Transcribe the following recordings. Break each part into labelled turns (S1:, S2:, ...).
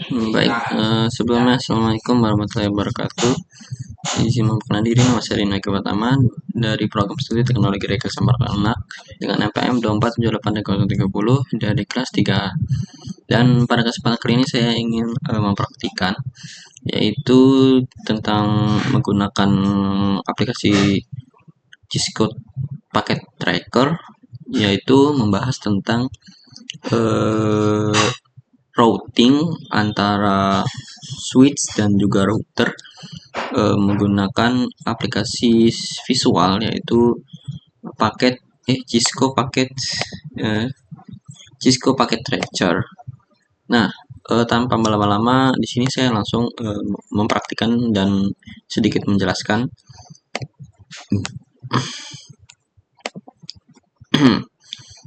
S1: Baik, sebelumnya Assalamualaikum warahmatullahi wabarakatuh. Izin memperkenalkan diri, nama saya Rina Pertama dari Program Studi Teknologi Reka Samarkand Anak dengan NPM 247830 dari kelas 3. Dan pada kesempatan kali ini saya ingin mempraktikkan, yaitu tentang menggunakan aplikasi G-Code Packet Tracker, yaitu membahas tentang routing antara switch dan juga router menggunakan aplikasi visual, yaitu paket Cisco Packet Tracker. Nah, tanpa berlama-lama di sini saya langsung mempraktikkan dan sedikit menjelaskan.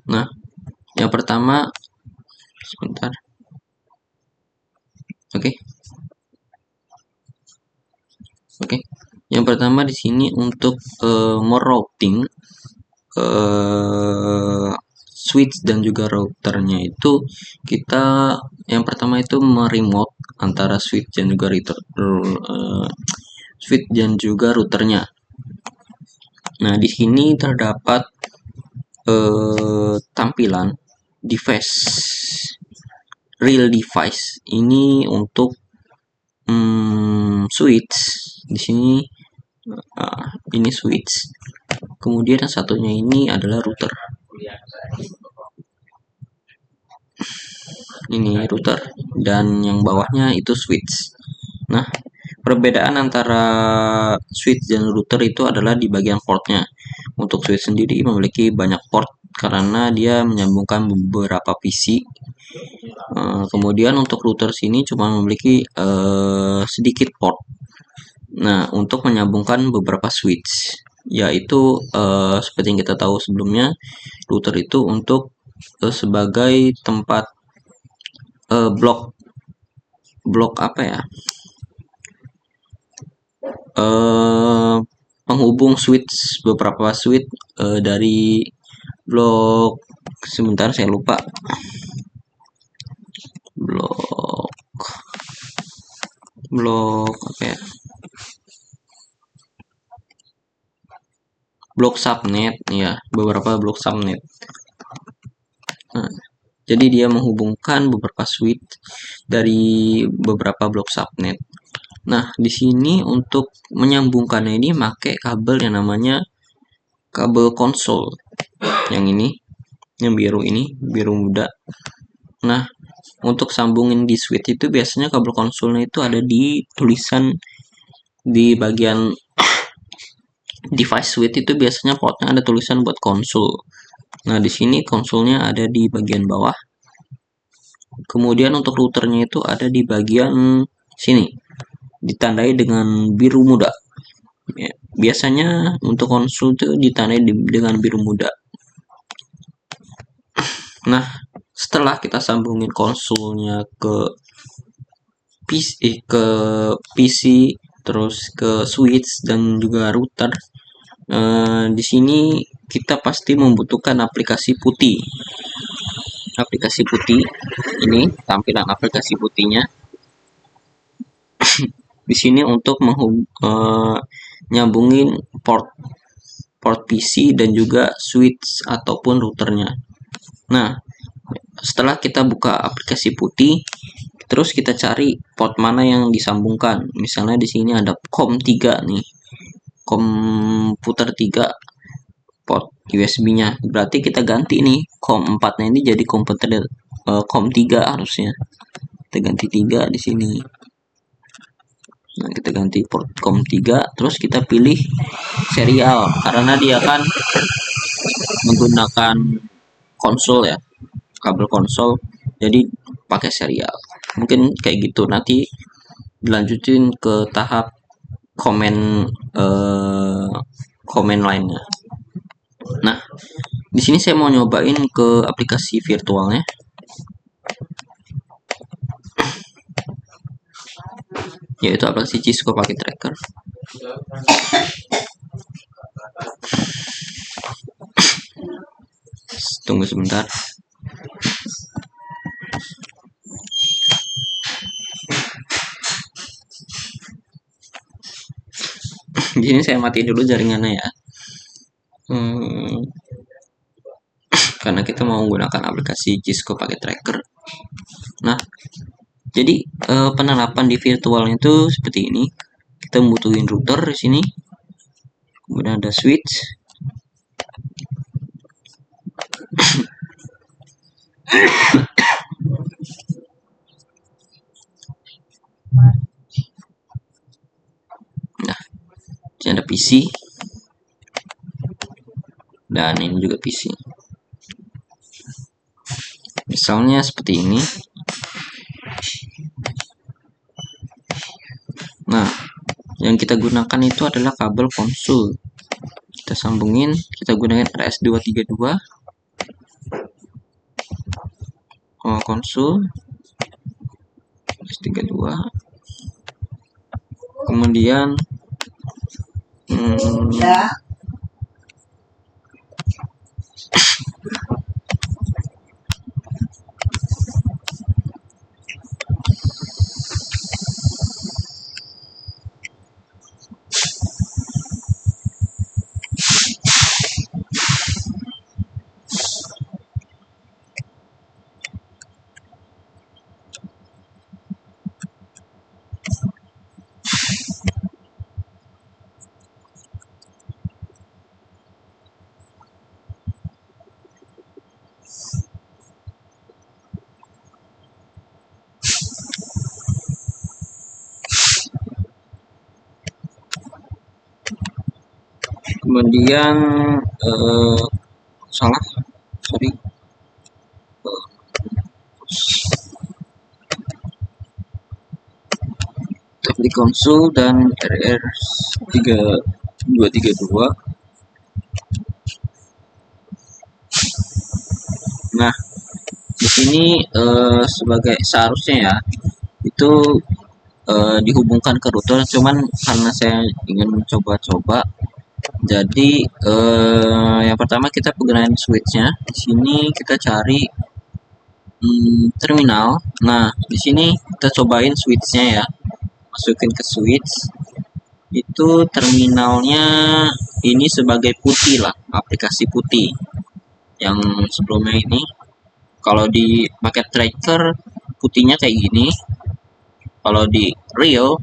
S1: Nah, yang pertama, sebentar. Oke. Yang pertama di sini untuk merouting switch dan juga routernya itu, kita yang pertama itu meremote antara switch dan juga routernya. Nah, di sini terdapat tampilan device, real device ini untuk switch. Di sini ini switch, kemudian yang satunya ini adalah router. Ini router dan yang bawahnya itu switch. Nah, perbedaan antara switch dan router itu adalah di bagian portnya. Untuk switch sendiri memiliki banyak port karena dia menyambungkan beberapa PC. Kemudian untuk router sini cuma memiliki sedikit port. Nah, untuk menyambungkan beberapa switch, yaitu seperti yang kita tahu sebelumnya, router itu untuk sebagai tempat blok apa ya, penghubung switch, beberapa switch dari blok, sebentar saya lupa, blok apa ya, blok subnet ya, beberapa blok subnet. Nah, jadi dia menghubungkan beberapa switch dari beberapa blok subnet. Nah, di sini untuk menyambungkannya ini pakai kabel yang namanya kabel konsol. Yang ini, yang biru ini, biru muda. Nah, untuk sambungin di switch itu biasanya kabel konsolnya itu ada di tulisan di bagian device switch itu, biasanya portnya ada tulisan buat konsol. Nah, di sini konsolnya ada di bagian bawah. Kemudian untuk routernya itu ada di bagian sini, ditandai dengan biru muda. Ya, biasanya untuk konsol itu ditandai dengan biru muda. Nah, setelah kita sambungin konsolnya ke PC, terus ke switch dan juga router, di sini kita pasti membutuhkan aplikasi putih. Aplikasi putih ini, tampilan aplikasi putihnya di sini untuk nyambungin port PC dan juga switch ataupun routernya. Nah, setelah kita buka aplikasi putih, terus kita cari port mana yang disambungkan. Misalnya di sini ada COM3 nih, komputer 3 port USB-nya. Berarti kita ganti nih COM4-nya ini jadi komputer COM3 harusnya. Kita ganti 3 di sini. Nah, kita ganti port COM3, terus kita pilih serial karena dia kan menggunakan konsol ya, kabel konsol, jadi pakai serial. Mungkin kayak gitu, nanti dilanjutin ke tahap komen lainnya. Nah, di sini saya mau nyobain ke aplikasi virtualnya. Yaitu aplikasi Cisco Packet Tracker. Tunggu sebentar. Di sini saya mati dulu jaringannya ya. Karena kita mau menggunakan aplikasi Cisco pakai tracker. Nah, jadi penerapan di virtual itu seperti ini. Kita membutuhin router di sini. Kemudian ada switch. Nah, ini ada PC. Dan ini juga PC. Misalnya seperti ini. Nah, yang kita gunakan itu adalah kabel konsul. Kita sambungin, kita gunakan RS232 konsul RS32. Kemudian di konsul dan RS232. Nah, di sini sebagai seharusnya ya itu dihubungkan ke router, cuman karena saya ingin mencoba-coba, jadi yang pertama kita penggunaan switchnya. Di sini kita cari terminal. Nah, di sini kita cobain switchnya ya, masukin ke switch. Itu terminalnya ini sebagai putih lah, aplikasi putih. Yang sebelumnya ini, kalau di paket tracker putihnya kayak gini. Kalau di real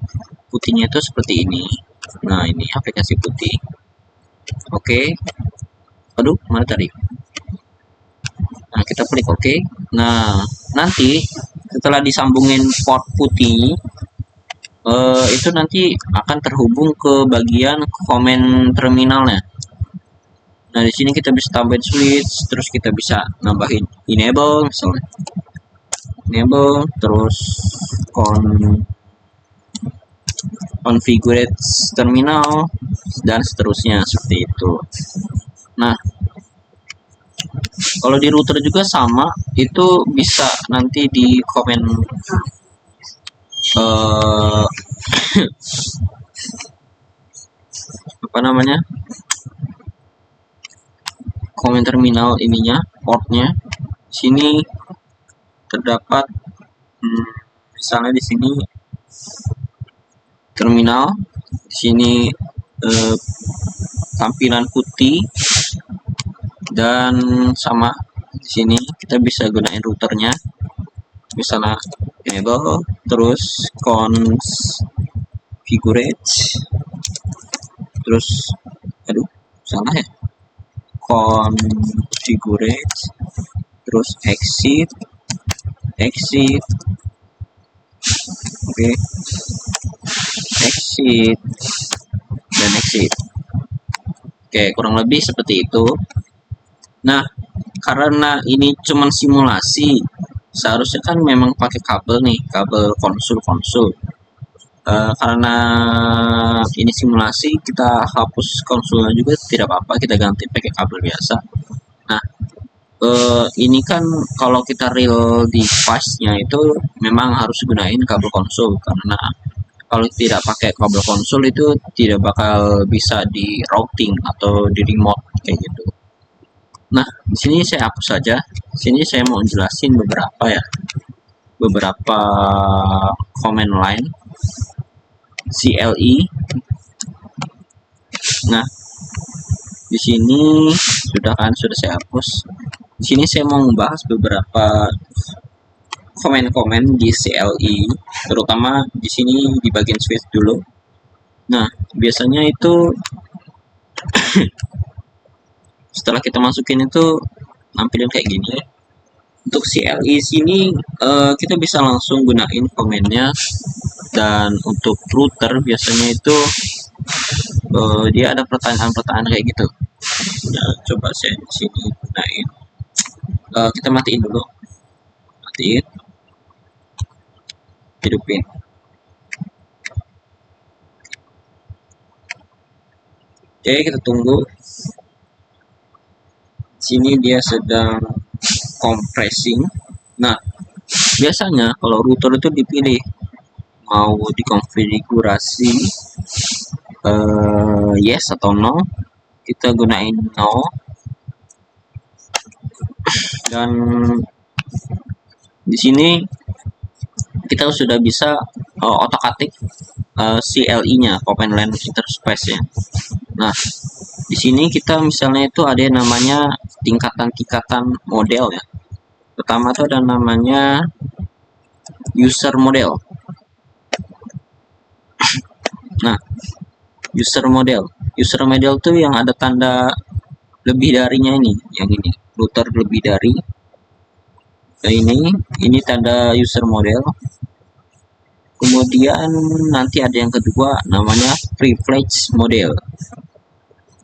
S1: putihnya itu seperti ini. Nah, ini aplikasi putih. Oke. Aduh, mana tadi? Nah, kita klik oke. Nah, nanti setelah disambungin port putih, itu nanti akan terhubung ke bagian komen terminalnya. Nah, di sini kita bisa tambahin switch, terus kita bisa nambahin enable misalnya. Enable, terus configure terminal, dan seterusnya seperti itu. Nah, kalau di router juga sama, itu bisa nanti di komen apa namanya, komen terminal ininya, portnya. Sini terdapat misalnya di sini terminal, di sini tampilan putih, dan sama di sini kita bisa gunain routernya, misalnya enable, terus configure, terus aduh salah ya, configure, terus exit, oke, exit dan exit. Oke, kurang lebih seperti itu. Nah, karena ini cuman simulasi, seharusnya kan memang pakai kabel nih, kabel konsul. Karena ini simulasi, kita hapus konsulnya juga tidak apa-apa, kita ganti pakai kabel biasa. Nah, ini kan kalau kita real device-nya itu memang harus gunain kabel konsul, karena kalau tidak pakai kabel konsul itu tidak bakal bisa di routing atau di remote kayak gitu. Nah, di sini saya hapus saja. Di sini saya mau jelasin beberapa command line CLI. Nah, di sini sudah saya hapus. Di sini saya mau membahas beberapa komen-komen di CLI, terutama di sini di bagian switch dulu. Nah, biasanya itu setelah kita masukin itu nampilin kayak gini ya. Untuk CLI sini kita bisa langsung gunain komennya, dan untuk router biasanya itu dia ada pertanyaan-pertanyaan kayak gitu. Nah, coba saya di sini gunain. Kita matiin dulu, matiin, hidupin. Oke, kita tunggu. Sini dia sedang compressing. Nah, biasanya kalau router itu dipilih mau dikonfigurasi yes atau no, kita gunain no. Dan di sini kita sudah bisa otak-atik CLI-nya, Command Line Interface ya. Nah, di sini kita misalnya itu ada yang namanya tingkatan-tingkatan model ya. Pertama itu ada namanya user model. Nah, user model tuh yang ada tanda lebih darinya ini, yang ini, router lebih dari. Nah, ini tanda user model. Kemudian nanti ada yang kedua namanya privilege model.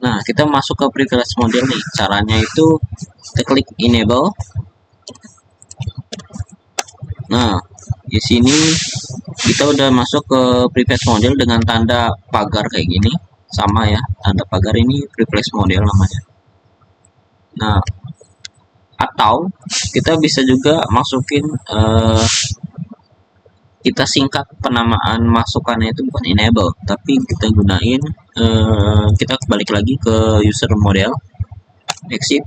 S1: Nah, kita masuk ke privilege model nih. Caranya itu kita klik enable. Nah, di sini kita udah masuk ke privilege model dengan tanda pagar kayak gini. Sama ya, tanda pagar ini privilege model namanya. Nah, atau kita bisa juga masukin kita singkat penamaan masukannya itu bukan enable, tapi kita gunain kita balik lagi ke user model, exit.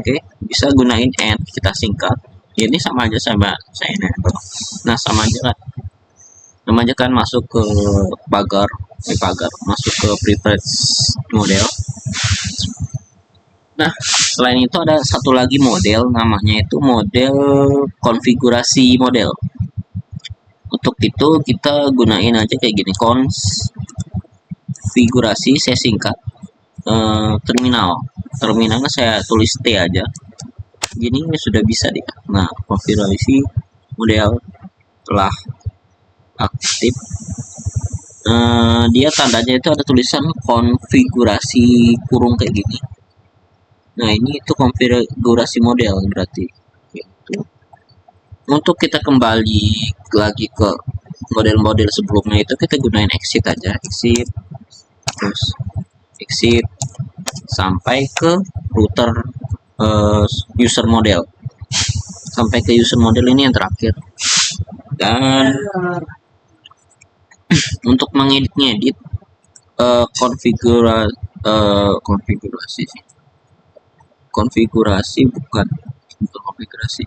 S1: Oke, bisa gunain add, kita singkat. Ini sama aja sama saya enable. Nah, sama aja kan masuk ke pagar, masuk ke privilege model. Nah, selain itu ada satu lagi model, namanya itu model konfigurasi model. Untuk itu kita gunain aja kayak gini, konfigurasi, saya singkat terminalnya saya tulis T aja, gini sudah bisa dia. Nah, konfigurasi model telah aktif. Dia tandanya itu ada tulisan konfigurasi kurung kayak gini. Nah, ini itu konfigurasi model berarti gitu. Untuk kita kembali lagi ke model-model sebelumnya itu kita gunain exit aja, exit, terus exit sampai ke router user model, sampai ke user model ini yang terakhir. Dan untuk mengedit konfigurasi bukan konfigurasi,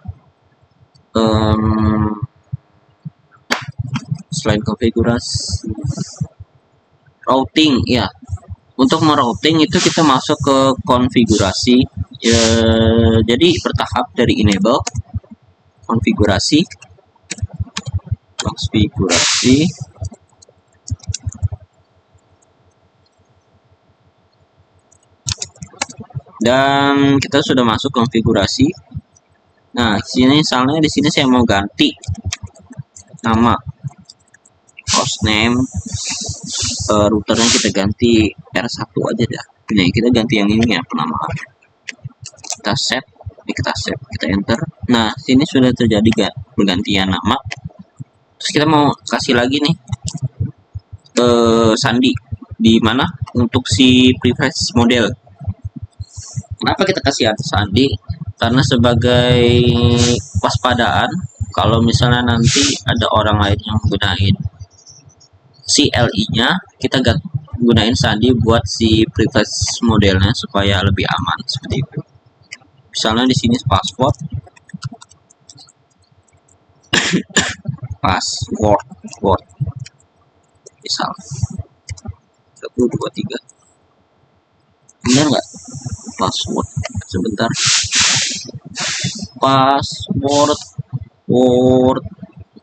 S1: selain konfigurasi, routing ya. Untuk merouting itu kita masuk ke konfigurasi ya, jadi bertahap dari enable, konfigurasi, dan kita sudah masuk konfigurasi. Nah, sini misalnya di sini saya mau ganti nama, hostname, routernya kita ganti R1 aja dah. Nah, kita ganti yang ini ya penamaan. Kita save, kita enter. Nah, sini sudah terjadi pergantian nama. Terus kita mau kasih lagi nih sandi di mana untuk si privilege model. Kenapa kita kasih sandi? Karena sebagai waspadaan, kalau misalnya nanti ada orang lain yang menggunakan CLI-nya, kita gunain sandi buat si privilege modelnya supaya lebih aman seperti itu. Misalnya di sini password, misal 1, 2, 3. password word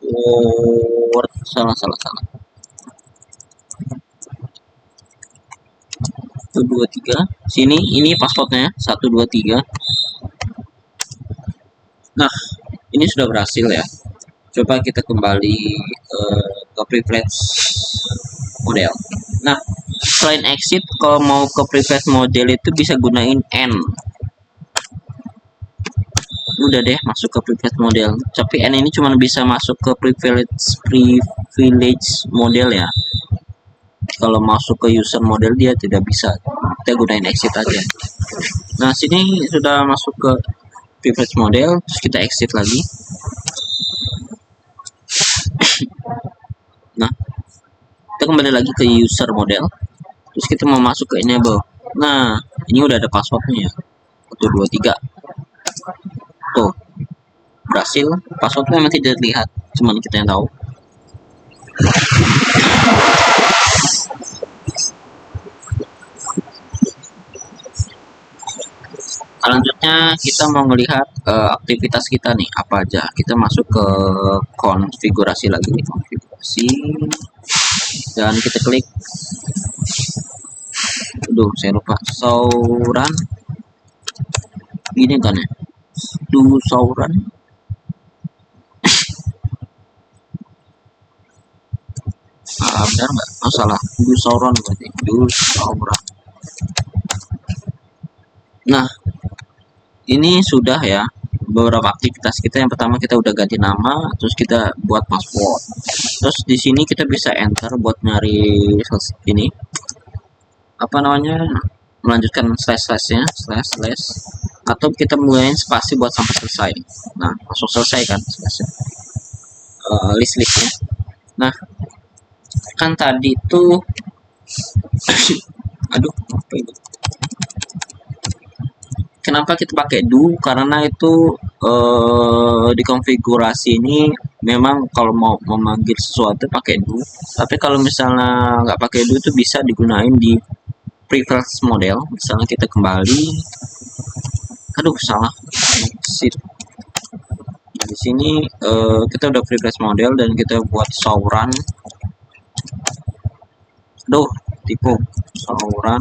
S1: word salah 123. Sini ini passwordnya 123. Nah, ini sudah berhasil ya. Coba kita kembali ke privilege model. Nah, selain exit, kalau mau ke privilege model itu bisa gunain N. Udah deh masuk ke privilege model. Tapi N ini cuma bisa masuk ke privilege model ya. Kalau masuk ke user model dia tidak bisa. Kita gunain exit aja. Nah, sini sudah masuk ke privilege model, terus kita exit lagi. Nah, kita kembali lagi ke user model, terus kita mau masuk ke enable. Nah, ini udah ada passwordnya ya, 123. Tuh, berhasil. Passwordnya memang tidak terlihat, cuman kita yang tahu. Selanjutnya kita mau melihat aktivitas kita nih apa aja. Kita masuk ke konfigurasi lagi, konfigurasi, dan kita klik. Aduh, saya lupa. Sauran ini kan ya, sauran. Benar nggak? Oh salah, sauran berarti sauran. Nah, ini sudah ya beberapa aktivitas kita. Yang pertama kita udah ganti nama, terus kita buat password. Terus di sini kita bisa enter buat nyari ini apa namanya, melanjutkan slash-slashnya, slash, atau kita mulai spasi buat sampai selesai. Nah, langsung selesai kan slashnya, list-listnya. Nah, kan tadi tuh aduh apa itu, kenapa kita pakai do? Karena itu di konfigurasi ini memang kalau mau memanggil sesuatu pakai do, tapi kalau misalnya nggak pakai do itu bisa digunain di privilege model. Misalnya kita kembali, aduh salah exit. Nah, di sini kita udah privilege model dan kita buat sauran. Aduh, tipu sauran.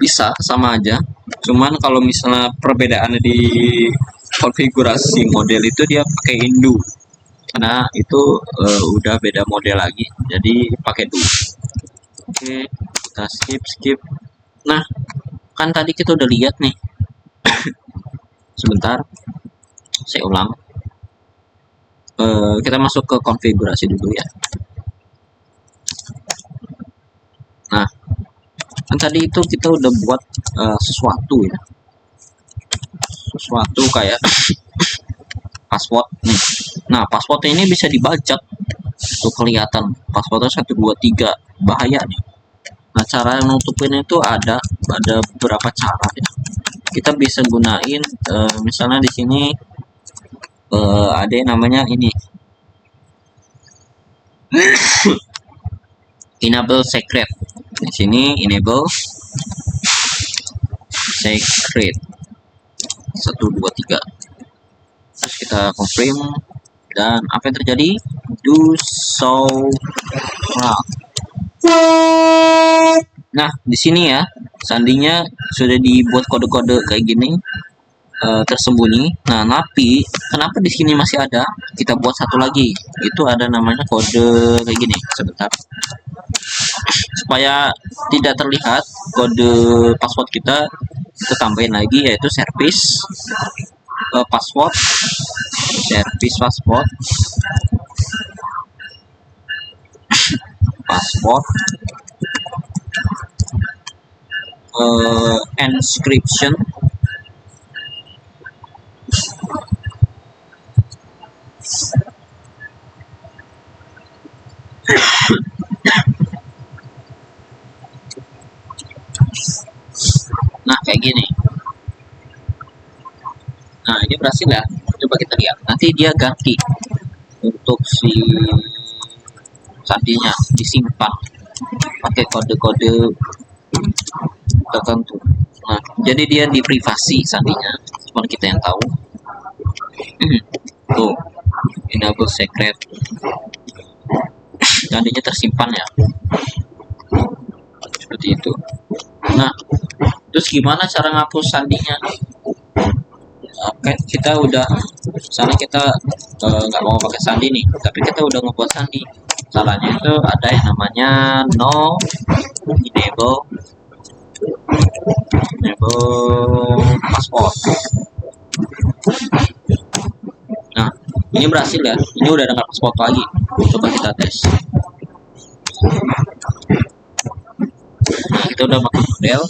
S1: Bisa sama aja, cuman kalau misalnya perbedaannya di konfigurasi model itu dia pakai do, karena itu udah beda model lagi, jadi pakai do. Oke, kita skip. Nah, kan tadi kita udah lihat nih. Sebentar, saya ulang. Kita masuk ke konfigurasi dulu ya. Nah, kan tadi itu kita udah buat sesuatu ya, sesuatu kayak password nih. Nah, passwordnya ini bisa dibajak tuh, kelihatan passwordnya 123, bahaya nih. Nah, cara nutupin itu ada beberapa cara ya. Kita bisa gunain misalnya di sini ada yang namanya ini enable secret. Di sini enable secret 123. Terus kita confirm, dan apa yang terjadi? Do so wrong. Nah, di sini ya, sandinya sudah dibuat kode-kode kayak gini tersembunyi. Nah, tapi kenapa di sini masih ada? Kita buat satu lagi. Itu ada namanya kode kayak gini. Sebentar. Supaya tidak terlihat kode password kita tambahin lagi, yaitu service password, service password, password encryption, nah kayak gini. Nah, ini berhasil ya. Coba kita lihat. Nanti dia ganti untuk si sandinya disimpan pakai kode-kode tertentu. Nah, jadi dia di privasi sandinya, cuma kita yang tahu. Tuh, enable secret. Sandinya tersimpan ya, seperti itu. Nah, terus gimana cara ngapus sandinya? Oke, kita udah misalnya kita nggak mau pakai sandi nih, tapi kita udah ngebuat sandi. Caranya itu ada yang namanya no enable password. Nah, ini berhasil ya. Ini udah ada password lagi. Coba kita tes. Nah, kita udah pakai model,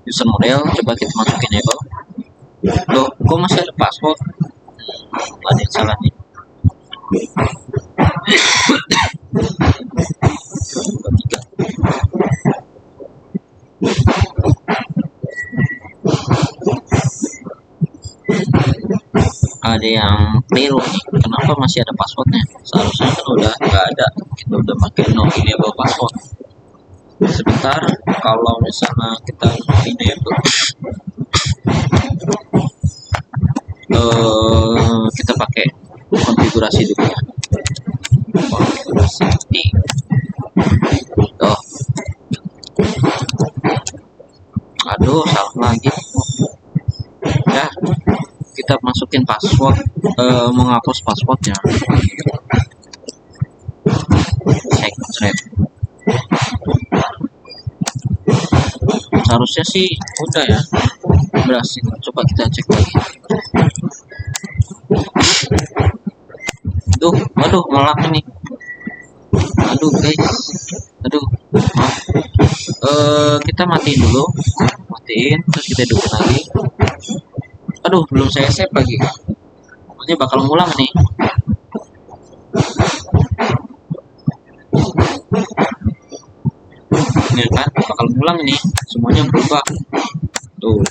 S1: user model. Coba kita masukin enable. Loh, kok masih ada password? Ada yang salah nih. Ada yang keliru nih. Kenapa masih ada passwordnya? Seharusnya kan udah nggak ada. Kita udah pakai no enable password. Sebentar, kalau misalnya kita enable, kita pakai konfigurasi dulu ya. Konfigurasi di aduh, salah lagi ya. Kita masukin password, menghapus passwordnya. Secret. Seharusnya sih udah ya, berhasil. Coba kita cek lagi. Aduh, ngelak ini. Aduh guys, aduh, maaf. Kita matiin dulu, terus kita hidupin lagi. Aduh, belum saya save lagi. Ini bakal ngulang nih. Ini kan bakal ngulang nih, semuanya berubah. Tuh.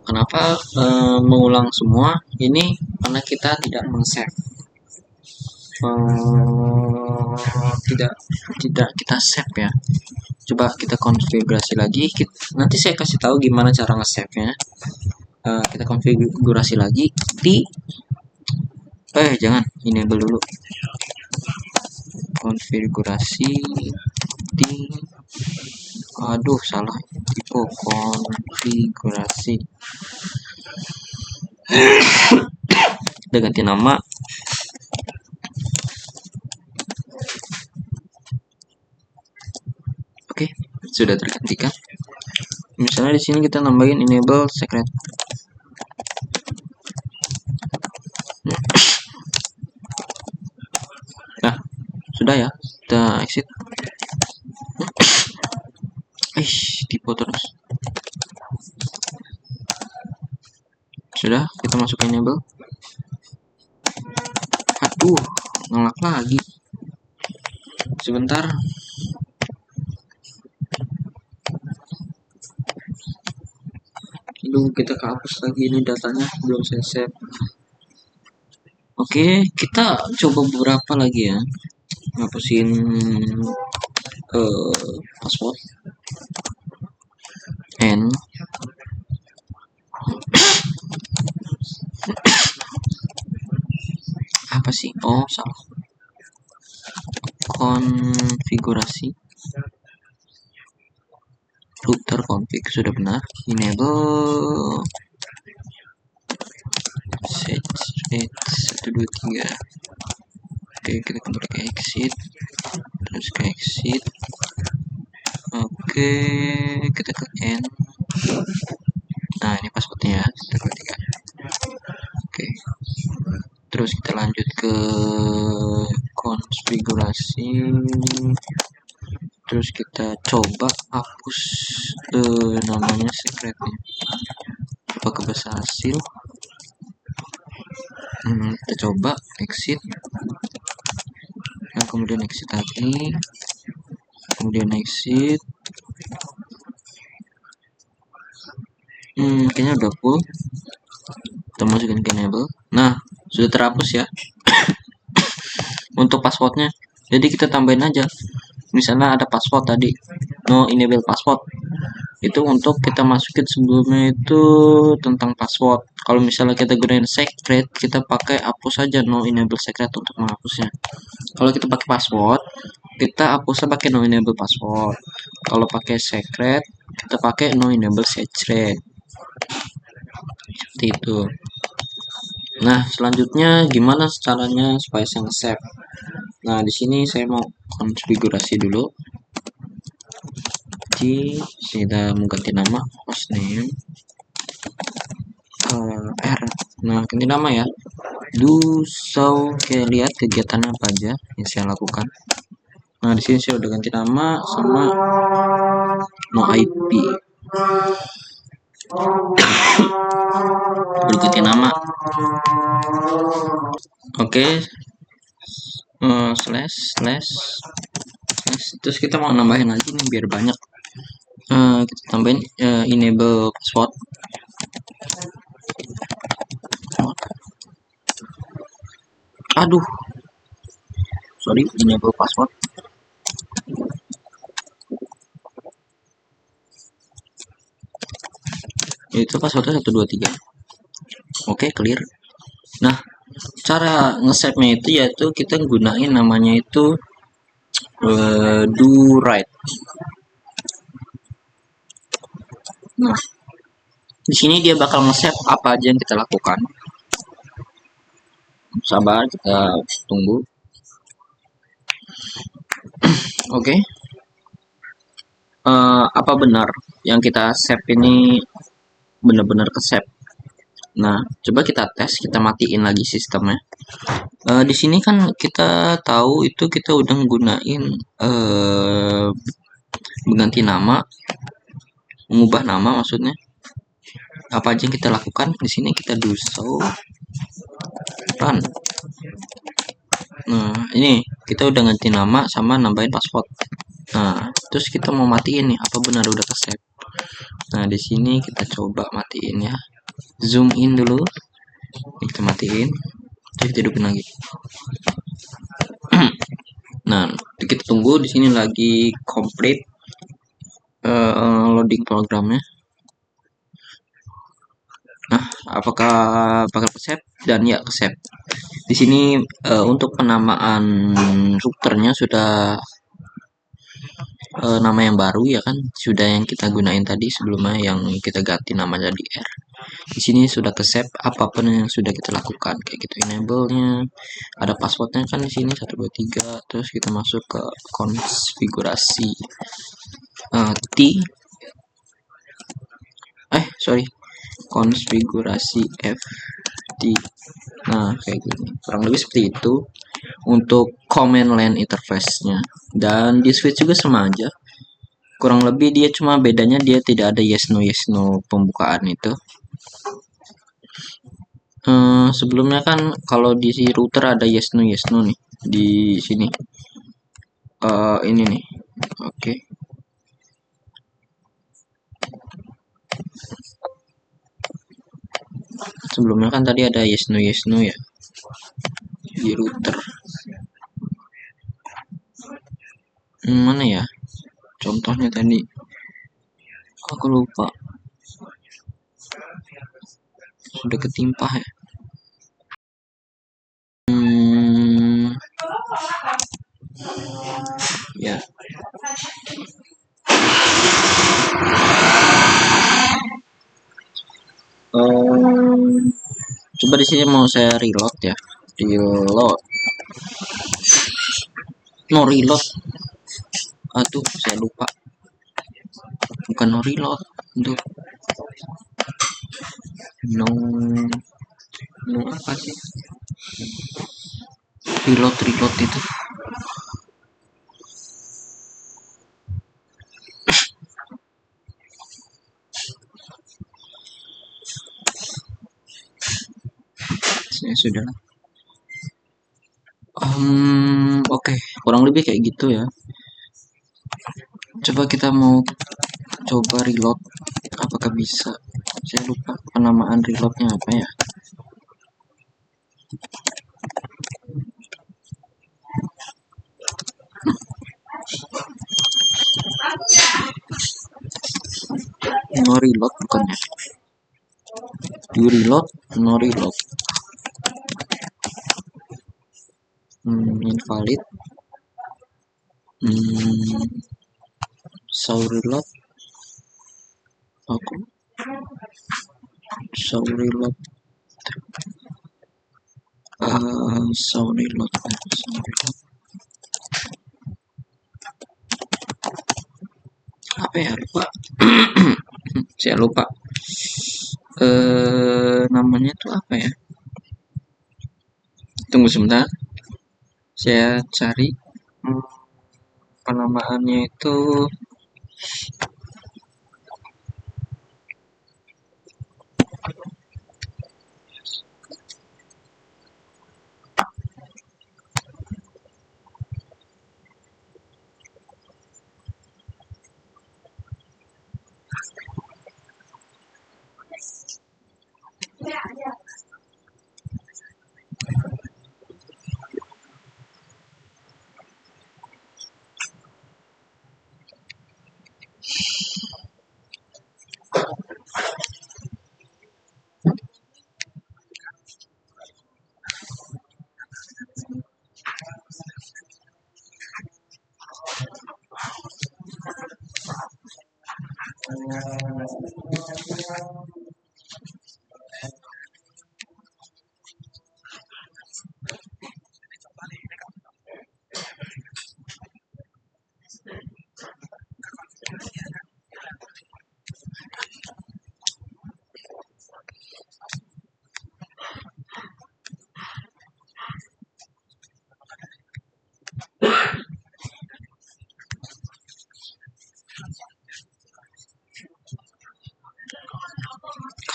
S1: Kenapa mengulang semua? Ini karena kita tidak men-save. Tidak kita save ya. Coba kita konfigurasi lagi. Nanti saya kasih tahu gimana cara nge-save-nya. Kita konfigurasi lagi di jangan, enable dulu. Konfigurasi di aduh, salah. Tipe konfigurasi. Udah ganti nama. Oke, sudah tergantikan. Misalnya di sini kita nambahin enable secret. Nah, sudah ya. Kita exit. Tipe terus. Sudah, kita masuk ke enable. Aduh, ngelak lagi. Sebentar. Kita hapus lagi ini datanya, belum saya save. Oke, kita coba beberapa lagi ya, ngapusin password n apa sih? Oh, salah. Konfigurasi router config sudah benar. Enable set rate 123. Oke, kita kembali ke exit, terus ke exit. Oke, kita ke n. Nah, ini passwordnya, kita ketikkan. Oke, terus kita lanjut ke konfigurasi, terus kita coba hapus namanya secretnya. Apakah bisa hasil? Kita coba exit, dan kemudian exit lagi, kemudian exit. Kayaknya udah full. Kita masukin ke enable. Nah, sudah terhapus ya. Untuk passwordnya, jadi kita tambahin aja. Misalnya ada password tadi, no enable password. Itu untuk kita masukin sebelumnya itu tentang password. Kalau misalnya kita gunain secret, kita pakai hapus saja no enable secret untuk menghapusnya. Kalau kita pakai password, kita hapusnya pakai no enable password. Kalau pakai secret, kita pakai no enable secret. Seperti itu. Nah, selanjutnya gimana caranya supaya saya nge-save? Nah, di sini saya mau konfigurasi dulu. Jadi, kita mengganti nama hostname R. Nah, ganti nama ya. Oke, lihat kegiatan apa aja yang saya lakukan. Nah, di sini saya udah ganti nama sama no IP. Udah ganti nama. Oke. Slash. Terus kita mau nambahin lagi nih biar banyak. Kita tambahin enable password. Aduh, sorry, enable password. Itu passwordnya 123. Oke, clear. Nah, cara nge-save-nya itu yaitu kita gunain namanya itu do write. Nah, di sini dia bakal nge-save apa aja yang kita lakukan. Sabar, kita tunggu. Oke. Apa benar yang kita save ini benar-benar ke save? Nah, coba kita tes, kita matiin lagi sistemnya. Di sini kan kita tahu itu kita udah menggunain mengganti nama, mengubah nama maksudnya. Apa aja yang kita lakukan di sini, kita do so run. Nah, ini kita udah ganti nama sama nambahin password. Nah, terus kita mau matiin nih, apa benar udah ke save? Nah, di sini kita coba matiin ya. Zoom in dulu. Kita matiin. Terus kita hidupin lagi. Nah, kita tunggu di sini lagi complete loading programnya. Nah, apakah bakal ke save? Dan ya ke save. Di sini untuk penamaan routernya sudah nama yang baru ya kan, sudah yang kita gunain tadi sebelumnya yang kita ganti nama jadi R. Di sini sudah ke save apapun yang sudah kita lakukan kayak gitu, enable-nya, ada passwordnya kan di sini 123. Terus kita masuk ke konfigurasi konfigurasi FT. Nah, kayak gini. Kurang lebih seperti itu untuk command line interface-nya. Dan di switch juga sama aja. Kurang lebih dia cuma bedanya dia tidak ada yes no pembukaan itu. Sebelumnya kan kalau di si router ada yes no nih di sini. Ini nih. Oke. Sebelumnya kan tadi ada yes no ya di router. Mana ya contohnya tadi, aku lupa, sudah ketimpa ya. Ya, coba di sini mau saya reload ya, reload, no reload, aduh saya lupa, bukan no reload, aduh, no apa sih, reload itu. Ya sudah. Oke, kurang lebih kayak gitu ya. Coba kita mau coba reload, apakah bisa? Saya lupa penamaan reloadnya apa ya. no reload bukannya, do reload, no reload, invalid, show reload, aku show reload, show reload, apa ya, lupa. Saya lupa namanya tuh apa ya, tunggu sebentar saya cari. Penamaannya itu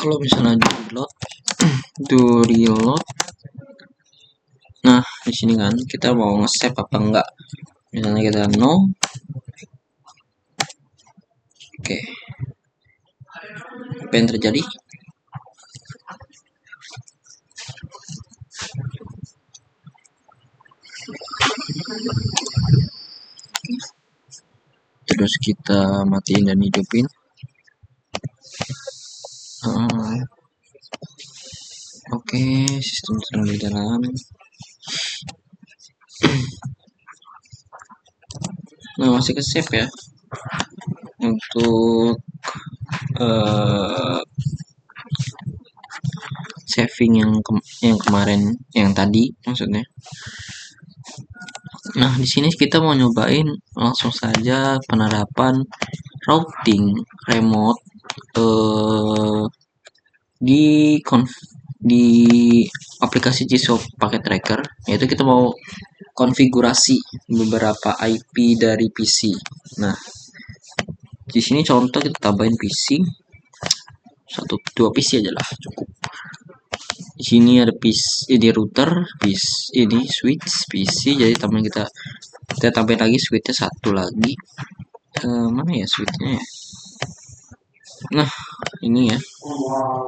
S1: kalau misalnya do reload, nah di sini kan kita mau nge-save apa enggak, misalnya kita no, oke. Apa yang terjadi? Terus kita matiin dan hidupin. Oke, sistem sedang berjalan. Nah, masih ke save ya untuk saving yang kemarin, yang tadi maksudnya. Nah, di sini kita mau nyobain langsung saja penerapan routing remote di aplikasi Gshop Packet Tracker, yaitu kita mau konfigurasi beberapa IP dari PC. Nah, di sini contoh kita tambahin PC, 1-2 PC aja lah cukup. Di sini ada PC, ini router, PC, ini switch PC, jadi kita tambahin lagi switchnya satu lagi. Mana ya switchnya ya? Nah, ini ya.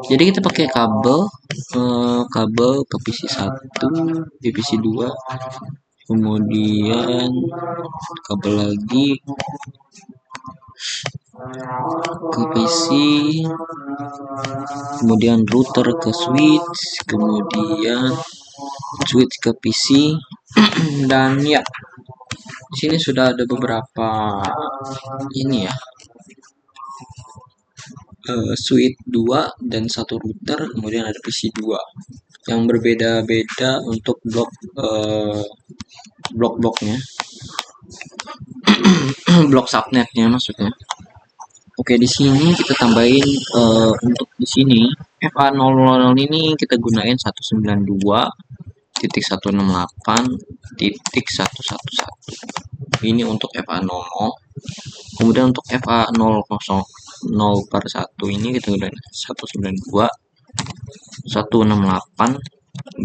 S1: Jadi kita pakai kabel ke PC 1, di PC 2, kemudian kabel lagi ke PC, kemudian router ke switch, kemudian switch ke PC, dan ya di sini sudah ada beberapa ini ya, switch 2 dan 1 router, kemudian ada PC 2 yang berbeda-beda untuk blok-bloknya, blok subnetnya maksudnya. Oke, di sini kita tambahin untuk di sini FA00 ini kita gunain 192.168.111. Ini untuk FA00. Kemudian untuk FA001 ini kita gunain 192.168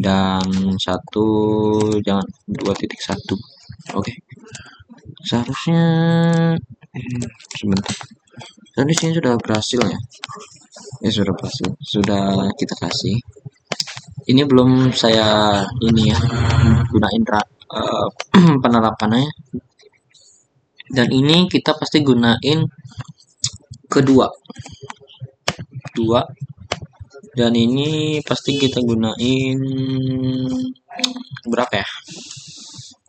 S1: dan 2.1. Oke. Seharusnya sebentar. Dan di sini sudah berhasil ya. Ya sudah berhasil. Sudah kita kasih. Ini belum saya ini ya gunain penerapannya. Dan ini kita pasti gunain kedua. 2, dan ini pasti kita gunain berapa ya,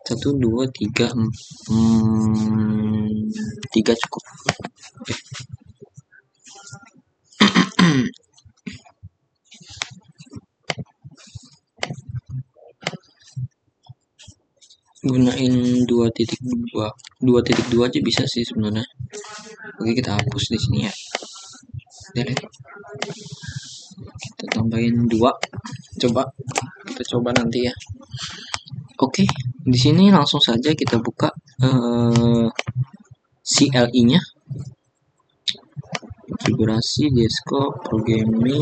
S1: 1 2 3 3 cukup. Gunain 2.2 aja bisa sih sebenarnya. Oke, kita hapus di sini ya. Oke, kita tambahin 2. Kita coba nanti ya. Oke, di sini langsung saja kita buka CLI-nya. Konfigurasi, desktop, programming.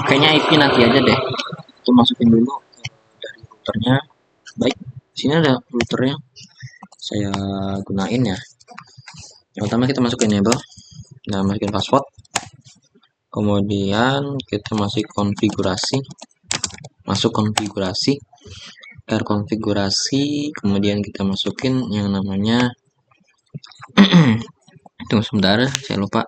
S1: Kayaknya IP nanti aja deh. Kita masukin dulu dari routernya. Baik, sini ada routernya. Saya gunain ya. Yang pertama kita masukin enable. Nah, masukin password. Kemudian kita masuk konfigurasi. Konfigurasi, kemudian kita masukin yang namanya tunggu sebentar, saya lupa.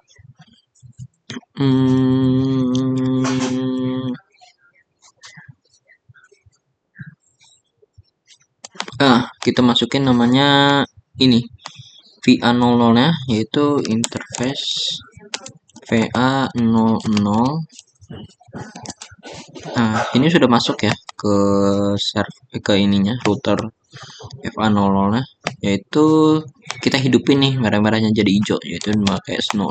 S1: Kita masukin namanya ini VA00 nya, yaitu interface VA00. Nah, ini sudah masuk ya ke ininya, router VA00 nya, yaitu kita hidupin nih merah-merahnya jadi hijau, yaitu memakai no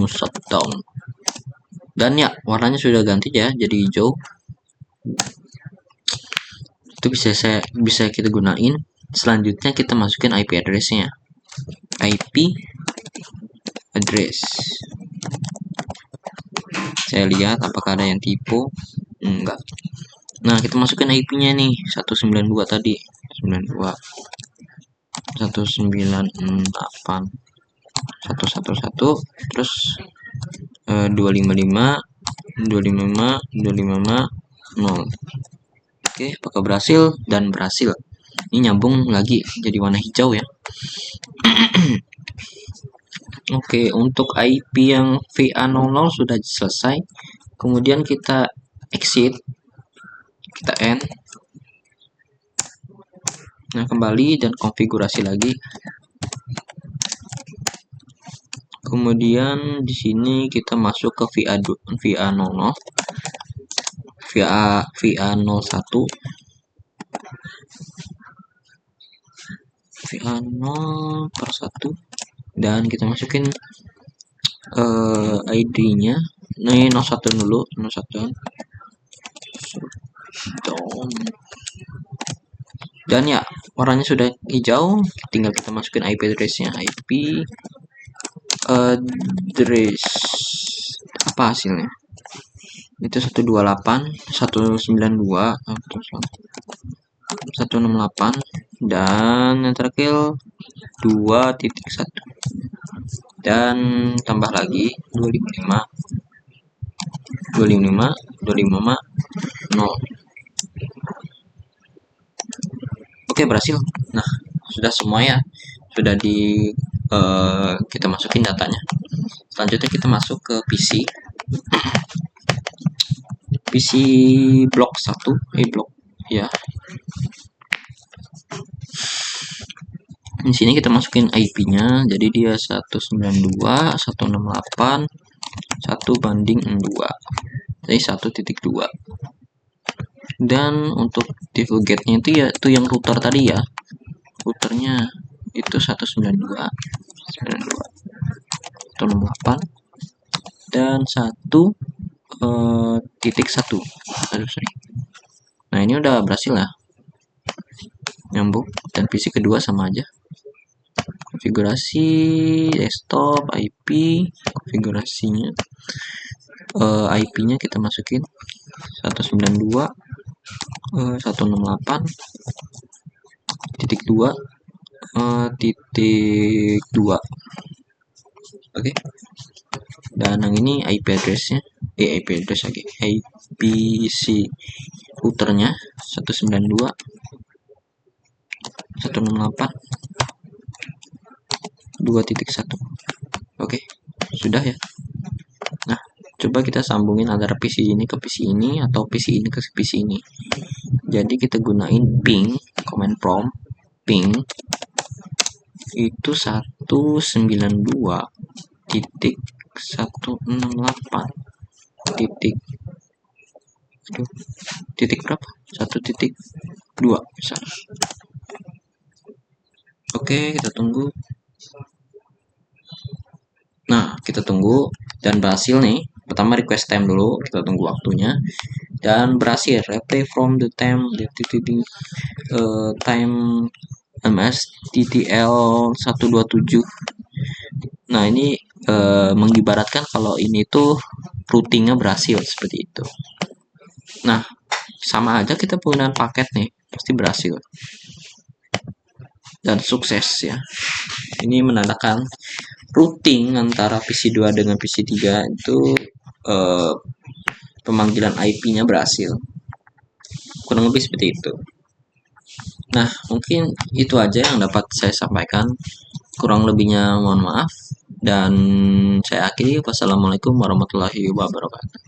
S1: shutdown. Dan ya, warnanya sudah ganti ya jadi hijau. Itu bisa kita gunain. Selanjutnya kita masukin IP address-nya. IP address. Saya lihat apakah ada yang tipe. Enggak. Nah, kita masukin IP-nya nih, 192 tadi. 92 198 111 terus 255 0. Oke, apakah berhasil? Dan berhasil. Ini nyambung lagi jadi warna hijau ya. Oke, untuk IP yang VA00 sudah selesai. Kemudian kita exit, kita end. Nah, kembali dan konfigurasi lagi. Kemudian di sini kita masuk ke VA01. VA0/1 dan kita masukin ID-nya. Ini 01 dulu, 01. Dan ya, warnanya sudah hijau, tinggal kita masukin IP address-nya. IP address apa hasilnya? Itu 128 192 168 dan yang terakhir 2.1 dan tambah lagi 255 0. Oke, berhasil. Nah, sudah semua ya, sudah kita masukin datanya. Selanjutnya kita masuk ke PC blok 1 blok ya. Di sini kita masukin IP-nya, jadi dia 192 168 1/2, jadi 1.2. Dan untuk default gate-nya itu ya itu yang router tadi ya, routernya itu 192 168 dan 1.1. Nah, ini udah berhasil ya, nyambung, dan PC kedua sama aja. Konfigurasi desktop, IP, konfigurasinya IP-nya kita masukin 192 168.2.2. Oke. Dan yang ini IP address-nya, IP address lagi, IPC routernya 192 168 2.1. Oke, sudah ya. Nah, coba kita sambungin antara PC ini ke PC ini atau PC ini ke PC ini. Jadi kita gunain ping, command prompt ping itu 192.168 titik berapa? 1.2 misalnya. Oke, kita tunggu. Nah, kita tunggu dan berhasil nih. Pertama request time dulu, kita tunggu waktunya dan berhasil. Replay from the time time MSTTL 127. Nah, ini mengibaratkan kalau ini tuh routingnya berhasil seperti itu. Nah, sama aja kita penggunaan paket nih, pasti berhasil dan sukses ya. Ini menandakan routing antara PC2 dengan PC3 itu pemanggilan IP-nya berhasil. Kurang lebih seperti itu. Nah, mungkin itu aja yang dapat saya sampaikan. Kurang lebihnya mohon maaf. Dan saya akhiri. Wassalamualaikum warahmatullahi wabarakatuh.